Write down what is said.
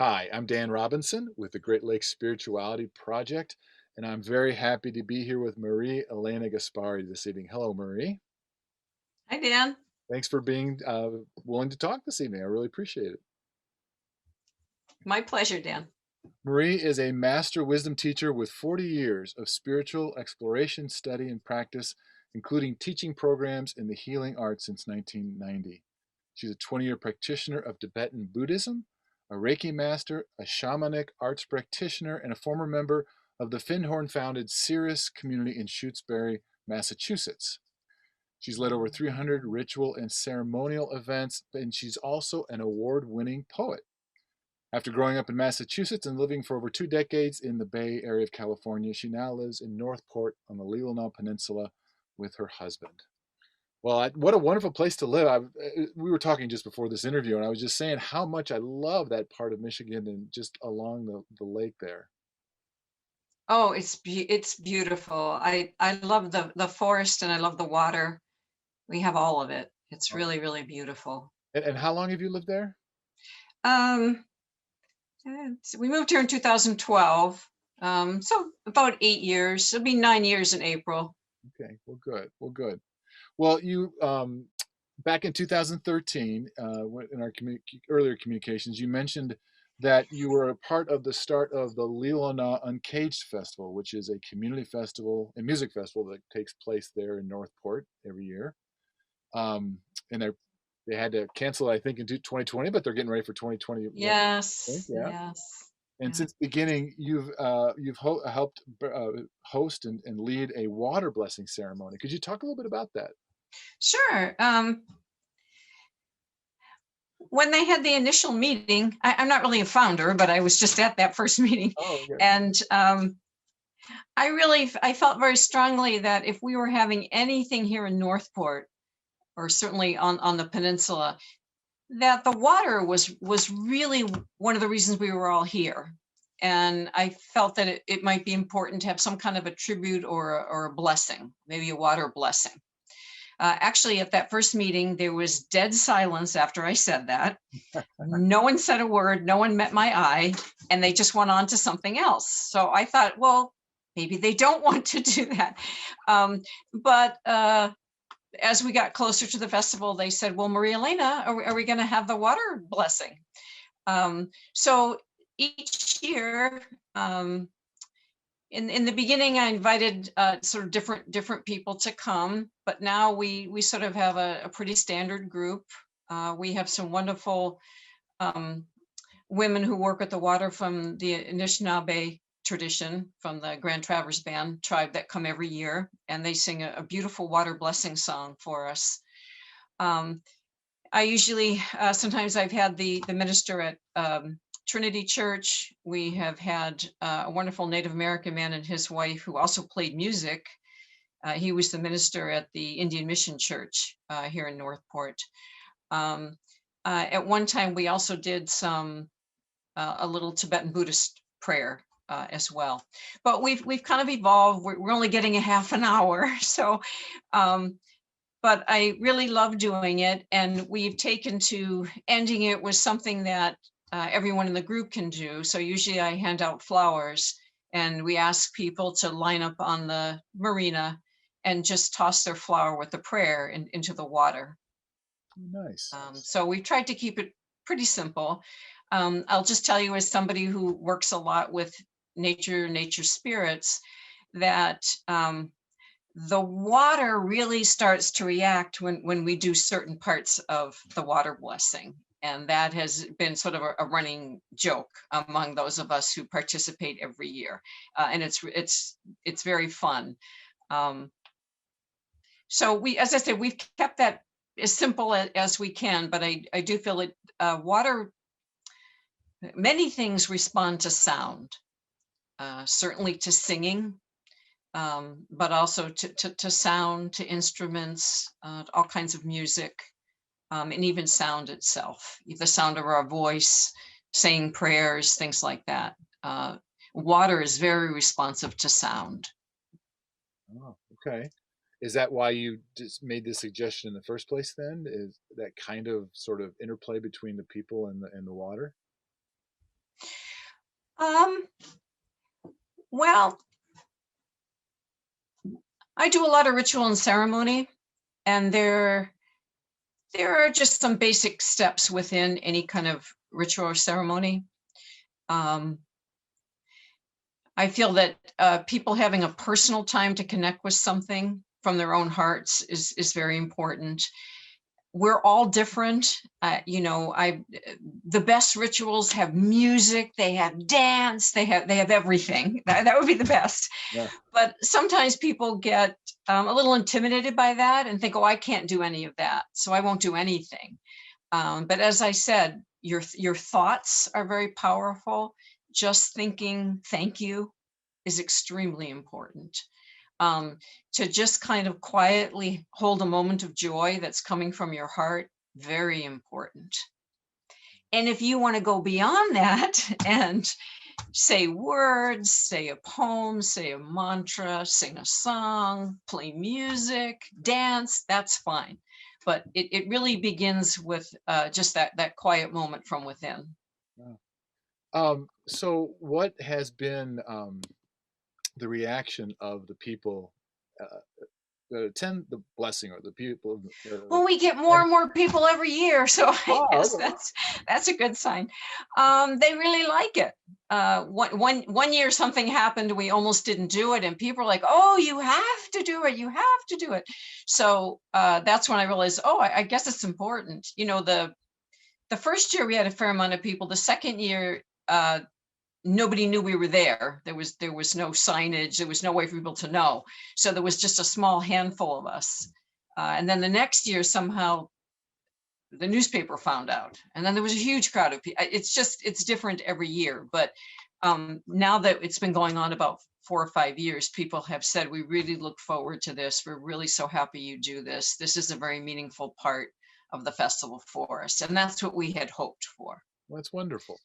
Hi, I'm Dan Robinson with the Great Lakes Spirituality Project, and I'm very happy to be here with Marie Elena Gaspari this evening. Hello, Marie. Hi, Dan. Thanks for being willing to talk this evening. I really appreciate it. My pleasure, Dan. Marie is a master wisdom teacher with 40 years of spiritual exploration, study, and practice, including teaching programs in the healing arts since 1990. She's a 20-year practitioner of Tibetan Buddhism, a Reiki master, a shamanic arts practitioner, and a former member of the Findhorn-founded Cirrus community in Shutesbury, Massachusetts. She's led over 300 ritual and ceremonial events, and she's also an award-winning poet. After growing up in Massachusetts and living for over 2 decades in the Bay Area of California, she now lives in Northport on the Leelanau Peninsula with her husband. Well, what a wonderful place to live. We were talking just before this interview, and I was just saying how much I love that part of Michigan and just along the lake there. Oh, it's beautiful. I love the forest and I love the water. We have all of it. It's Oh. really beautiful. And how long have you lived there? Um, we moved here in 2012. So about 8 years. It'll be 9 years in April. Okay, well, good. Well, good. Well, you back in 2013, in our earlier communications, you mentioned that you were a part of the start of the Leelanau UnCaged Festival, which is a community festival, a music festival that takes place there in Northport every year. And they had to cancel, I think, in 2020, but they're getting ready for 2021. I think, Yes, yeah. yes. And Yeah. since the beginning, you've helped host and lead a water blessing ceremony. Could you talk a little bit about that? Sure. When they had the initial meeting, I'm not really a founder, but I was just at that first meeting. Oh, okay. And I felt very strongly that if we were having anything here in Northport, or certainly on the peninsula, that the water was really one of the reasons we were all here. And I felt that it might be important to have some kind of a tribute or a blessing, maybe a water blessing. Actually, at that first meeting, there was dead silence after I said that. No one said a word, no one met my eye, and they just went on to something else. So I thought, well, maybe they don't want to do that. But as we got closer to the festival, they said, well, Maria Elena, are we going to have the water blessing? So each year, in the beginning, I invited sort of different people to come, but now we sort of have a pretty standard group. We have some wonderful um, women who work at the water from the Anishinaabe tradition, from the Grand Traverse Band tribe, that come every year, and they sing a beautiful water blessing song for us. Um, I usually, sometimes I've had the minister at Trinity Church. We have had a wonderful Native American man and his wife who also played music. He was the minister at the Indian Mission Church here in Northport. Um, at one time, we also did a little Tibetan Buddhist prayer as well. But we've kind of evolved. We're only getting a half an hour, so um, but I really love doing it, and we've taken to ending it with something that everyone in the group can do. So usually I hand out flowers, and we ask people to line up on the marina and just toss their flower with the prayer into the water. Nice. So we've tried to keep it pretty simple. I'll just tell you, as somebody who works a lot with nature spirits, that the water really starts to react when we do certain parts of the water blessing. And that has been sort of a running joke among those of us who participate every year. And it's very fun. Um, so as I said, we've kept that as simple as we can, but I do feel it, water, many things respond to sound, certainly to singing, but also to sound, to instruments, all kinds of music, and even sound itself, the sound of our voice, saying prayers, things like that. Water is very responsive to sound. Oh, okay. Is that why you just made this suggestion in the first place then? Is that kind of sort of interplay between the people and the water? Um, well, I do a lot of ritual and ceremony, and there are just some basic steps within any kind of ritual or ceremony. Um, I feel that people having a personal time to connect with something from their own hearts is very important. We're all different. You know, the best rituals have music, they have dance, they have everything. That would be the best. Yeah. But sometimes people get a little intimidated by that and think, oh, I can't do any of that, so I won't do anything. But as I said, your thoughts are very powerful. Just thinking thank you is extremely important. Um, to just kind of quietly hold a moment of joy that's coming from your heart, very important. And if you want to go beyond that and say words, say a poem, say a mantra, sing a song, play music, dance, that's fine. But it really begins with just that quiet moment from within. Yeah. So what has been the reaction of the people uh, that attend the blessing, or the people Well, we get more and and more people every year, so I oh, guess okay. that's a good sign. They really like it. One year something happened, we almost didn't do it, and people were like, "Oh, you have to do it! You have to do it!" So that's when I realized, oh, I guess it's important. You know, the first year we had a fair amount of people. The second year, nobody knew we were there. There was no signage. There was no way for people to know. So there was just a small handful of us. And then the next year, somehow the newspaper found out, and then there was a huge crowd of people. It's different every year, but now that it's been going on about 4 or 5 years, people have said, we really look forward to this. We're really so happy you do this. This is a very meaningful part of the festival for us. And that's what we had hoped for. Well, that's wonderful.